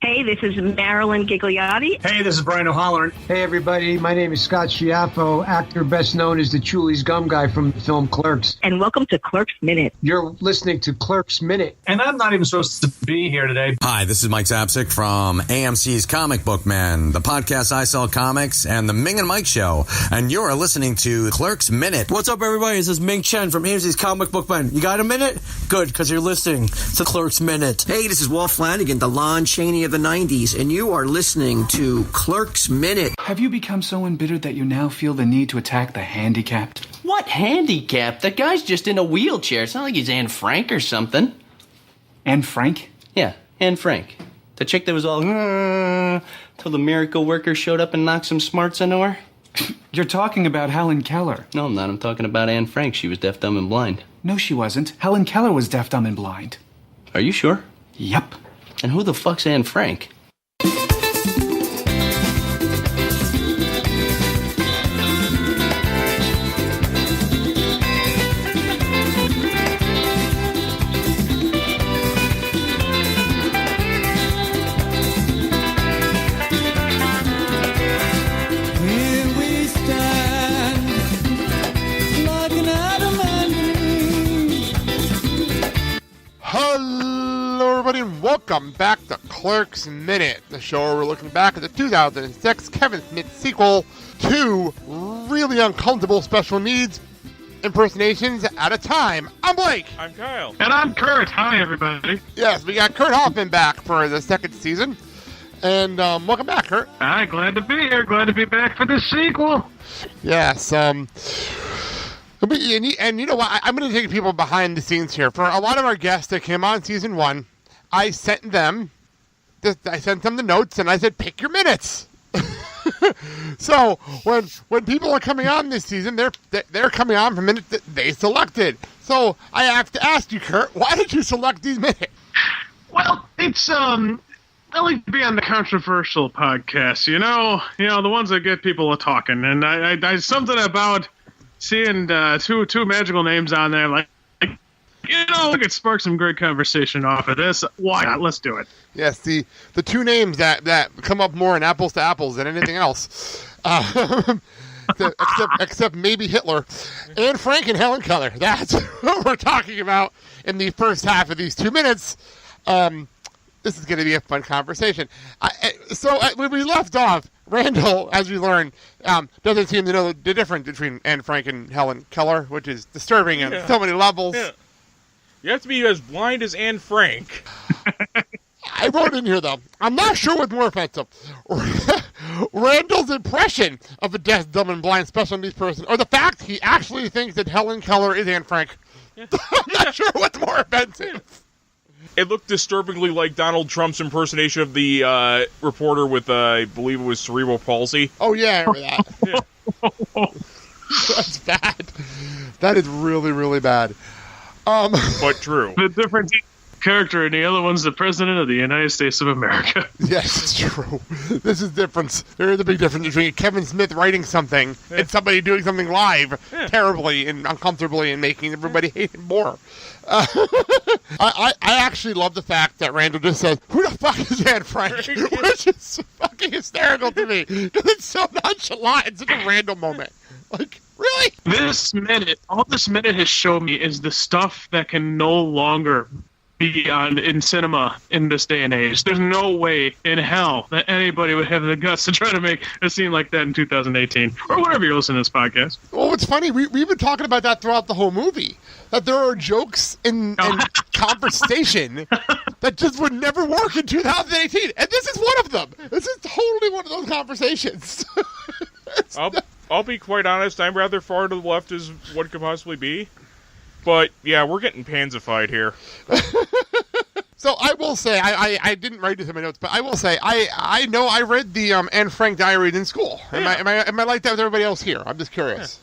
Hey, this is Marilyn Gigliotti. Hey, this is Brian O'Halloran. Hey, everybody. My name is Scott Schiaffo, actor best known as the Chulies Gum Guy from the film Clerks. And welcome to Clerks Minute. You're listening to Clerks Minute. And I'm not even supposed to be here today. Hi, this is Mike Zapsik from AMC's Comic Book Man, the podcast I Sell Comics, and the Ming and Mike Show. And you're listening to Clerks Minute. What's up, everybody? This is Ming Chen from AMC's Comic Book Man. You got a minute? Good, because you're listening to Clerks Minute. Hey, this is Walt Flanagan, the Lon Chaney of the 90s, and you are listening to Clerks Minute. Have you become so embittered that you now feel the need to attack the handicapped? What handicapped? That guy's just in a wheelchair. It's not like he's Anne Frank or something. Anne Frank? Yeah, Anne Frank. The chick that was all, till the miracle worker showed up and knocked some smarts into her. You're talking about Helen Keller. No, I'm not. I'm talking about Anne Frank. She was deaf, dumb, and blind. No, she wasn't. Helen Keller was deaf, dumb, and blind. Are you sure? Yep. And who the fuck's Anne Frank? And welcome back to Clerks Minute, the show where we're looking back at the 2006 Kevin Smith sequel to really uncomfortable special needs impersonations at a time. I'm Blake. I'm Kyle. And I'm Kurt. Hi, everybody. Yes, we got Kurt Hoffman back for the second season. And welcome back, Kurt. Hi, glad to be here. Glad to be back for the sequel. Yes, and you know what? I'm going to take people behind the scenes here. For a lot of our guests that came on season 1, I sent them the notes, and I said, pick your minutes. So when people are coming on this season, they're coming on for minutes that they selected. So I have to ask you, Kurt, why did you select these minutes? Well, it's I like to be on the controversial podcasts, you know, the ones that get people a talking, and I something about seeing two magical names on there, like. We could spark some great conversation off of this. Why not? Let's do it. Yes, the two names that come up more in apples to apples than anything else. Except maybe Hitler. Anne Frank and Helen Keller. That's what we're talking about in the first half of these 2 minutes. This is going to be a fun conversation. When we left off, Randal, as we learned, doesn't seem to know the difference between Anne Frank and Helen Keller, which is disturbing on so many levels. Yeah. You have to be as blind as Anne Frank. I wrote in here, though, I'm not sure what's more offensive. Randal's impression of a deaf, dumb, and blind special needs person, or the fact he actually thinks that Helen Keller is Anne Frank. Yeah. I'm not sure what's more offensive. It looked disturbingly like Donald Trump's impersonation of the reporter with, I believe it was cerebral palsy. Oh, yeah, I remember that. Yeah. That's bad. That is really, really bad. But true. The different character, and the other one's the President of the United States of America. Yes, it's true. This is difference. There is a big difference between Kevin Smith writing something and somebody doing something live terribly and uncomfortably and making everybody hate him more. I actually love the fact that Randal just says, who the fuck is Anne Frank? Which is fucking hysterical to me. Because it's so nonchalant. It's such a random moment. Like, really? All this minute has shown me is the stuff that can no longer be on in cinema in this day and age. There's no way in hell that anybody would have the guts to try to make a scene like that in 2018, or whatever you're listening to this podcast. Well, it's funny, we've been talking about that throughout the whole movie, that there are jokes in conversation that just would never work in 2018, and this is one of them. This is totally one of those conversations. I'll be quite honest, I'm rather far to the left as one could possibly be. But, yeah, we're getting pansified here. So I will say, I didn't write this in my notes, but I will say, I know I read the Anne Frank diaries in school. Am I like that with everybody else here? I'm just curious.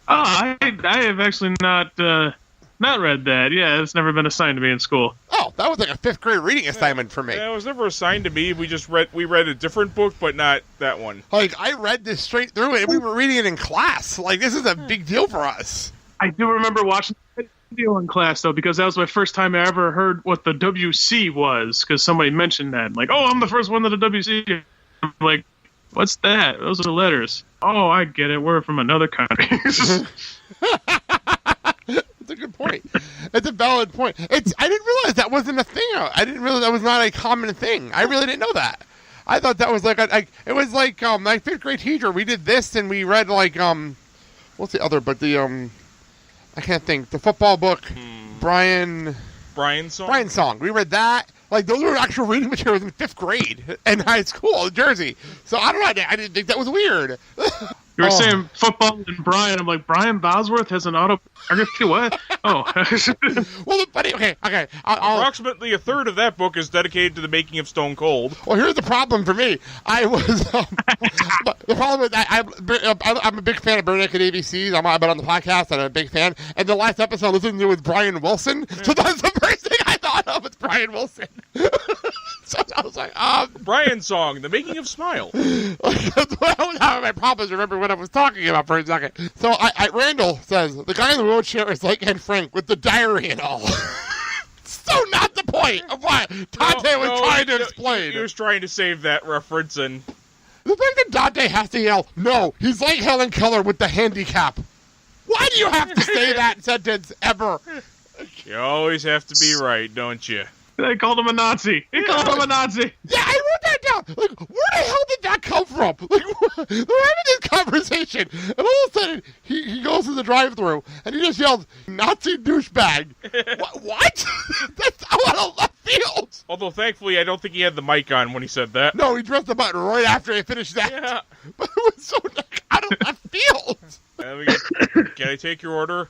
Yeah. Oh, I have actually not read that. Yeah, it's never been assigned to me in school. Oh, that was like a 5th grade reading assignment for me. Yeah, it was never assigned to me. We read a different book, but not that one. Like, I read this straight through it, and we were reading it in class. Like, this is a big deal for us. I do remember watching it radio in class, though, because that was my first time I ever heard what the WC was, because somebody mentioned that. Like, oh, I'm the first one to the WC. I'm like, what's that? Those are the letters. Oh, I get it. We're from another country. It's a good point. It's a valid point. I didn't realize that wasn't a thing. I didn't realize that was not a common thing. I really didn't know that. I thought that was like it was like my fifth grade teacher. We did this and we read like what's the other? But the I can't think. The football book, Brian's Song. We read that. Like those were actual reading materials in fifth grade in high school in Jersey. So I don't know. I didn't think that was weird. You were saying football and Brian. I'm like, Brian Bosworth has an autobiography? What? Oh. Well, buddy, okay. Approximately a third of that book is dedicated to the making of Stone Cold. Well, here's the problem for me. I was the problem is I'm a big fan of Burnick at ABCs. I've been on the podcast and I'm a big fan. And the last episode I listened to was Brian Wilson. So that's the first thing I thought of was Brian Wilson. So I was like, Brian's Song, the making of Smile. My problem is remember what I was talking about for a second. So Randal says the guy in the wheelchair is like Anne Frank with the diary and all. So not the point of what Dante was trying to explain. He was trying to save that reference, and the fact that Dante has to yell, "No, he's like Helen Keller with the handicap." Why do you have to say that sentence ever? You always have to be right, don't you? They called him a Nazi. He called him a Nazi. Yeah, I wrote that down. Like, where the hell did that come from? Like, we're having this conversation, and all of a sudden, he goes to the drive-thru, and he just yells, "Nazi douchebag." What? That's out of left field. Although, thankfully, I don't think he had the mic on when he said that. No, he pressed the button right after he finished that. Yeah. But it was so out of left field. Can I take your order?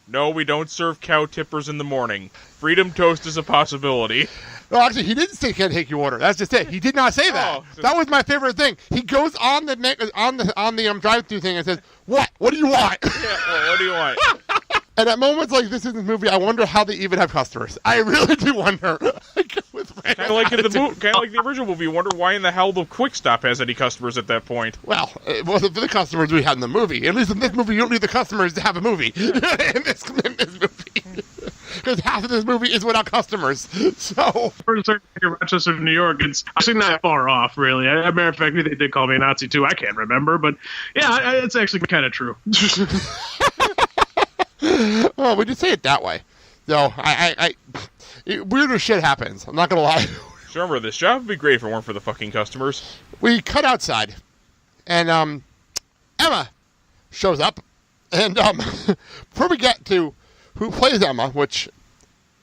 No, we don't serve cow tippers in the morning. Freedom toast is a possibility. No, actually, he didn't say "can't take your order." That's just it. He did not say that. That was my favorite thing. He goes on the drive-thru thing and says, "What? What do you want?" Yeah, well, what do you want? And at moments like this in this movie, I wonder how they even have customers. I really do wonder. Kind of like the original movie. You wonder why in the hell the Quick Stop has any customers at that point. Well, it wasn't for the customers we had in the movie. At least in this movie, you don't need the customers to have a movie. in this movie. Because half of this movie is without customers. So, for a certain Rochester, New York, it's actually not far off, really. As a matter of fact, they did call me a Nazi, too. I can't remember, but yeah, it's actually kind of true. Well, we just say it that way. So, weirder shit happens. I'm not going to lie. So remember, this job would be great if it weren't for the fucking customers. We cut outside, and Emma shows up, and before we get to who plays Emma, which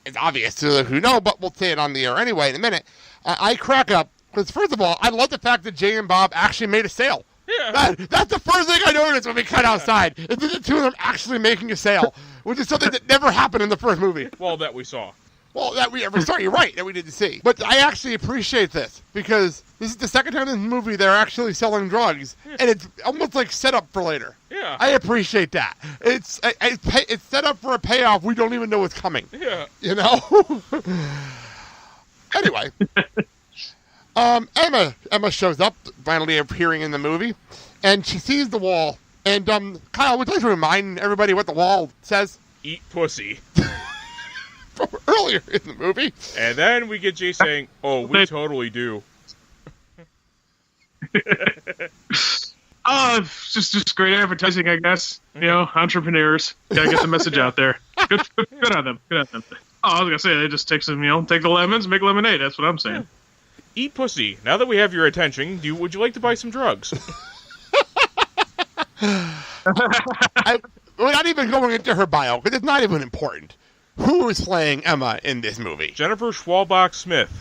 is obvious to those who know, but we'll say it on the air anyway in a minute, I crack up, because first of all, I love the fact that Jay and Bob actually made a sale. Yeah. That's the first thing I noticed when we cut outside, is that the two of them actually making a sale, which is something that never happened in the first movie. Well, that we saw. Well, that we ever saw, you're right, that we didn't see. But I actually appreciate this, because this is the second time in this movie they're actually selling drugs, and it's almost like set up for later. Yeah. I appreciate that. It's set up for a payoff we don't even know is coming. Yeah. You know? Anyway. Emma shows up, finally appearing in the movie, and she sees the wall. And, Kyle, would you like to remind everybody what the wall says? Eat pussy. From earlier in the movie. And then we get Jay saying, "Oh, we totally do." Just great advertising, I guess. You know, entrepreneurs. Gotta get the message out there. Good on them. Good on them. Oh, I was gonna say, they just take take the lemons, make lemonade. That's what I'm saying. Yeah. Eat pussy. Now that we have your attention, would you like to buy some drugs? We're not even going into her bio, because it's not even important. Who is playing Emma in this movie? Jennifer Schwalbach-Smith.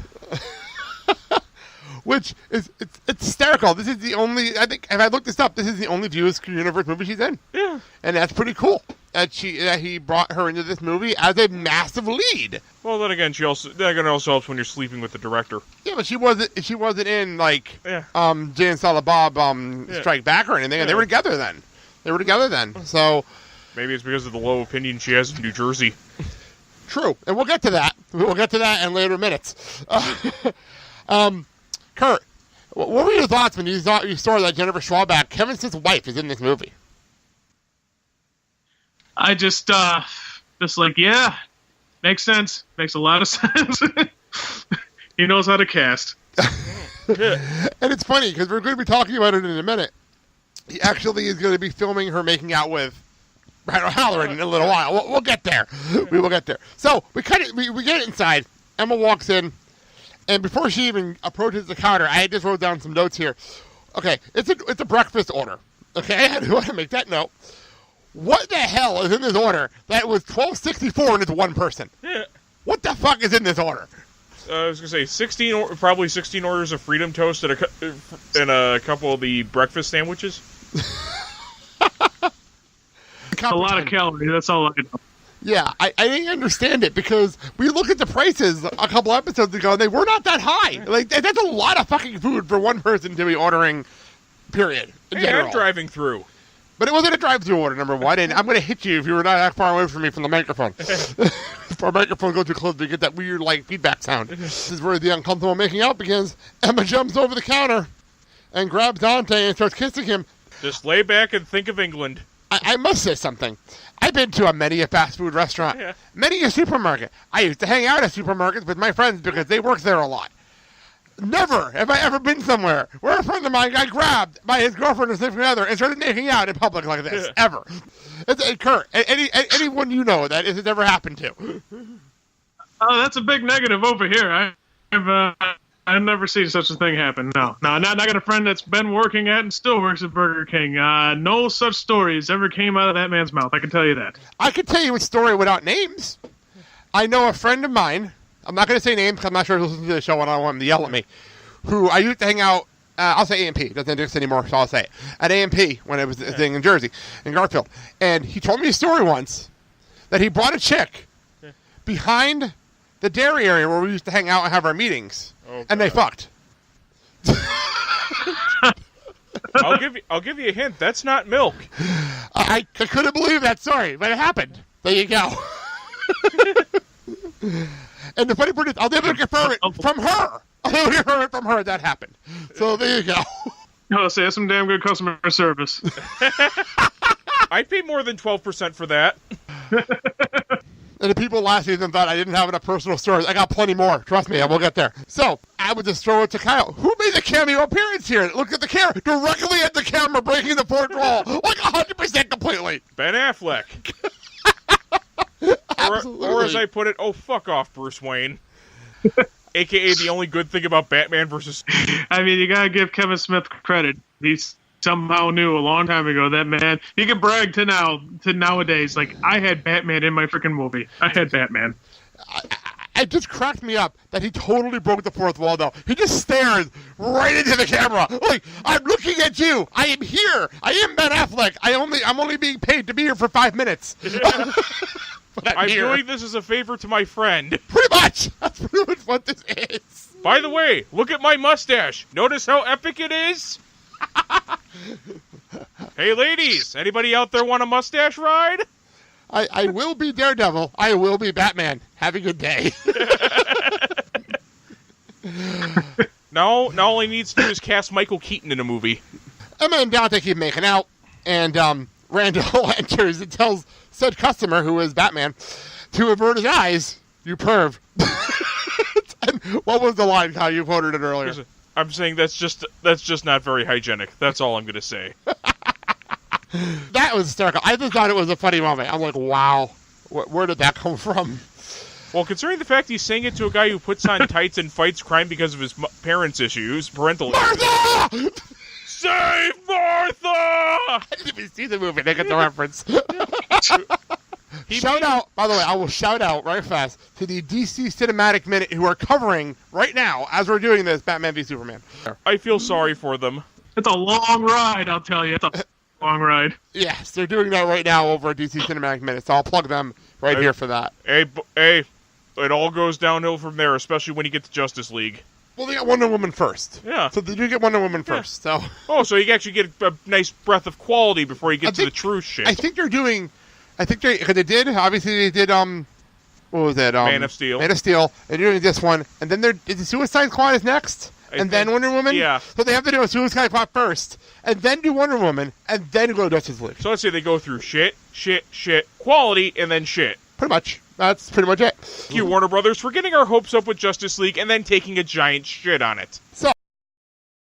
Which is it's hysterical. This is the only, I think, if I looked this up, this is the only Jewish universe movie she's in. Yeah. And that's pretty cool. That he brought her into this movie as a massive lead. Well, then again, that also helps when you're sleeping with the director. Yeah, but she wasn't in like Jay and Silent Bob Strike Back or anything. And they were together then. So maybe it's because of the low opinion she has of New Jersey. True, and we'll get to that. We'll get to that in later minutes. Kurt, what were your thoughts when you saw that Jennifer Schwalbach, Kevin Smith's wife, is in this movie? I just, Just like, yeah, makes sense. Makes a lot of sense. He knows how to cast. And it's funny because we're going to be talking about it in a minute. He actually is going to be filming her making out with Randal Halloran in a little while. We'll get there. We will get there. So we get inside. Emma walks in, and before she even approaches the counter, I just wrote down some notes here. Okay, it's a breakfast order. Okay, I want to make that note. What the hell is in this order that was $12.64 and it's one person? Yeah. What the fuck is in this order? I was gonna say probably 16 orders of Freedom Toast and a couple of the breakfast sandwiches. A lot of calories. That's all I know. Yeah, I didn't understand it because we looked at the prices a couple episodes ago and they were not that high. Like that's a lot of fucking food for one person to be ordering. Period. In general. I'm driving through. But it wasn't a drive-through order, number one, and I'm going to hit you if you were not that far away from me from the microphone. If our microphone goes too close, we get that weird, feedback sound. This is where the uncomfortable making out begins. Emma jumps over the counter and grabs Dante and starts kissing him. Just lay back and think of England. I must say something. I've been to many a fast food restaurant, many a supermarket. I used to hang out at supermarkets with my friends because they work there a lot. Never have I ever been somewhere where a friend of mine got grabbed by his girlfriend or significant other and started making out in public like this. Ever. Kurt, anyone you know that has ever happened to? Oh, that's a big negative over here. I've never seen such a thing happen. No, I got a friend that's been working at and still works at Burger King. No such stories ever came out of that man's mouth. I can tell you that. I can tell you a story without names. I know a friend of mine. I'm not going to say names because I'm not sure who's listening to the show and I don't want him to yell at me. Who I used to hang out, I'll say A&P. Doesn't exist anymore, so I'll say it. At A&P when it was a thing in Jersey, in Garfield. And he told me a story once that he brought a chick behind the dairy area where we used to hang out and have our meetings. And they fucked. I'll give you a hint. That's not milk. I couldn't believe that story, but it happened. There you go. And the funny part is, I'll never confirm it from her. I'll never confirm it from her that happened. So there you go. Oh, say that's some damn good customer service. I'd pay more than 12% for that. And the people last season thought I didn't have enough personal stories. I got plenty more. Trust me, I will get there. So, I would just throw it to Kyle. Who made the cameo appearance here? Look at the camera. Directly at the camera, breaking the fourth wall. Like 100% completely. Ben Affleck. Or as I put it, oh, fuck off, Bruce Wayne. A.K.A. the only good thing about Batman versus... I mean, you gotta give Kevin Smith credit. He somehow knew a long time ago that man... He can brag to nowadays, like, I had Batman in my freaking movie. I had Batman. It just cracked me up that he totally broke the fourth wall, though. He just stared right into the camera. Like, I'm looking at you. I am here. I am Ben Affleck. I'm only being paid to be here for 5 minutes. I'm doing this as a favor to my friend. Pretty much. That's pretty much what this is. By the way, look at my mustache. Notice how epic it is? Hey, ladies, anybody out there want a mustache ride? I will be Daredevil. I will be Batman. Have a good day. No, all he needs to do is cast Michael Keaton in a movie. Emma and Dante keep making out, and Randal enters and tells said customer, who is Batman, to avert his eyes. You perv. And what was the line, how you quoted it earlier? I'm saying that's just not very hygienic. That's all I'm going to say. That was hysterical. I just thought it was a funny moment. I'm like, wow, where did that come from? Well, considering the fact he's saying it to a guy who puts on tights and fights crime because of his parental issues. Martha! Save Martha! I didn't even see the movie. They get the reference. Shout out, by the way, I will shout out right fast to the DC Cinematic Minute who are covering right now, as we're doing this, Batman v Superman. I feel sorry for them. It's a long ride, I'll tell you. It's a long ride. Yes, they're doing that right now over at DC Cinematic Minute, so I'll plug them right here for that. Hey, it all goes downhill from there, especially when you get to Justice League. Well, they got Wonder Woman first. Yeah. So they do get Wonder Woman first. So. Oh, so you actually get a nice breath of quality before you get to the true shit. I think they're doing... because they did, obviously they did, what was that? Man of Steel. Man of Steel. They're doing this one. And then the Suicide Squad is next. And then Wonder Woman? Yeah. So they have to do a Suicide Squad first. And then do Wonder Woman. And then go to Justice League. So let's say they go through shit, quality, and then shit. pretty much. That's pretty much it. Thank you, Warner Brothers, for getting our hopes up with Justice League and then taking a giant shit on it. So,